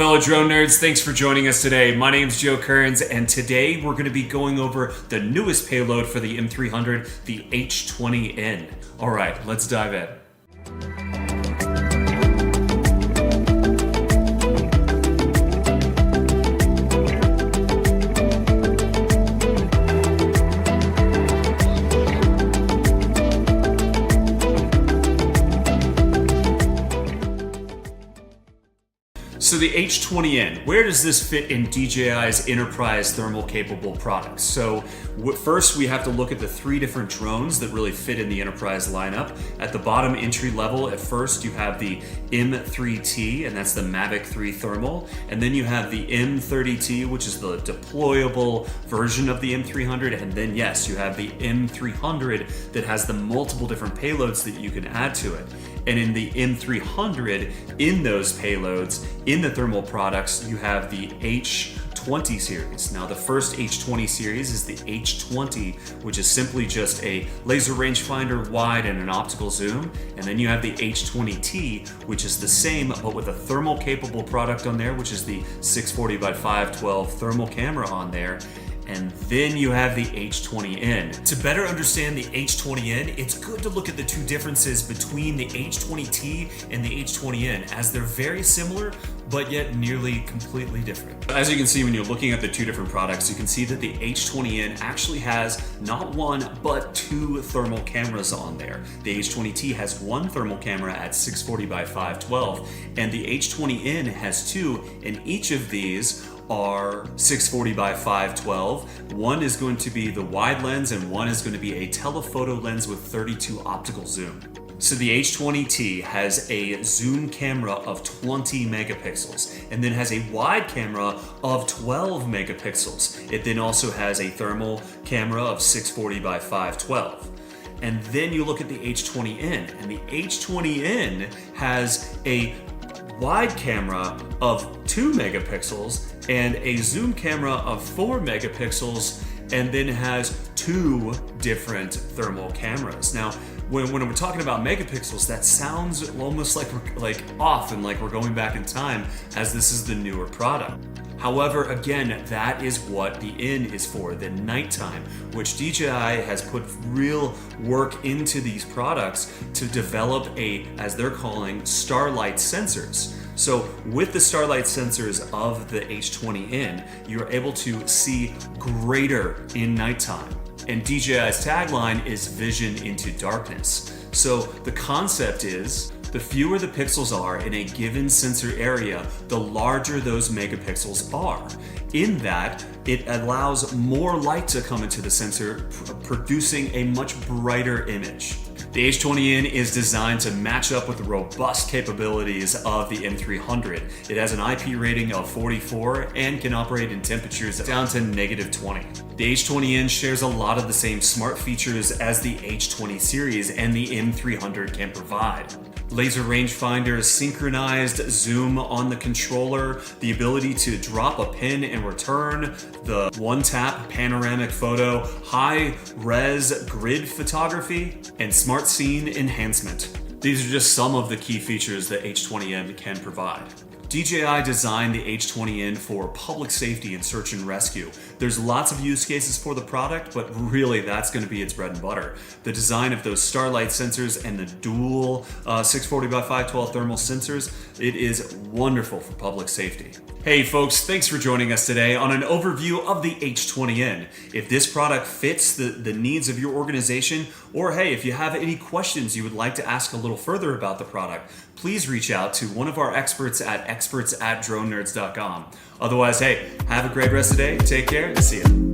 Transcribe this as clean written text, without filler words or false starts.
fellow drone nerds, thanks for joining us today. My name's Joe Kearns, and today we're going to be going over the newest payload for the M300, the H20N. All right, let's dive in. So the H20N, where does this fit in DJI's enterprise thermal capable products? So first we have to look at the three different drones that really fit in the enterprise lineup. At the bottom entry level, at first you have the M3T, and that's the Mavic 3 thermal. And then you have the M30T, which is the deployable version of the M300. And then yes, you have the M300 that has the multiple different payloads that you can add to it. And in the M300, in those payloads, in the thermal products, you have the H20 series. Now the first H20 series is the H20, which is simply just a laser rangefinder wide and an optical zoom. And then you have the H20T, which is the same, but with a thermal capable product on there, which is the 640 by 512 thermal camera on there. And then you have the H20N. To better understand the H20N, it's good to look at the two differences between the H20T and the H20N, as they're very similar, but yet nearly completely different. As you can see, when you're looking at the two different products, you can see that the H20N actually has not one, but two thermal cameras on there. The H20T has one thermal camera at 640 by 512, and the H20N has two, and each of these are 640 by 512. One is going to be the wide lens and one is going to be a telephoto lens with 32 optical zoom. So the H20T has a zoom camera of 20 megapixels and then has a wide camera of 12 megapixels. It then also has a thermal camera of 640 by 512. And then you look at the H20N, and the H20N has a wide camera of 2 megapixels and a zoom camera of 4 megapixels, and then has two different thermal cameras. Now, when we're talking about megapixels, that sounds almost like we're off and like we're going back in time, as this is the newer product. However, again, that is what the N is for, the nighttime, which DJI has put real work into these products to develop as they're calling, starlight sensors. So with the starlight sensors of the H20N, you're able to see greater in nighttime. And DJI's tagline is vision into darkness. So the concept is, the fewer the pixels are in a given sensor area, the larger those megapixels are. In that, it allows more light to come into the sensor, producing a much brighter image. The H20N is designed to match up with the robust capabilities of the M300. It has an IP rating of 44 and can operate in temperatures down to -20. The H20N shares a lot of the same smart features as the H20 series and the M300 can provide. Laser rangefinder, synchronized zoom on the controller, the ability to drop a pin and return, the one-tap panoramic photo, high-res grid photography, and smart scene enhancement. These are just some of the key features that H20N can provide. DJI designed the H20N for public safety and search and rescue. There's lots of use cases for the product, but really that's going to be its bread and butter. The design of those starlight sensors and the dual 640 by 512 thermal sensors, it is wonderful for public safety. Hey folks, thanks for joining us today on an overview of the H20N. If this product fits the needs of your organization, or hey, if you have any questions you would like to ask a little further about the product, please reach out to one of our experts at experts@dronenerds.com. Otherwise, hey, have a great rest of the day, take care, and see ya.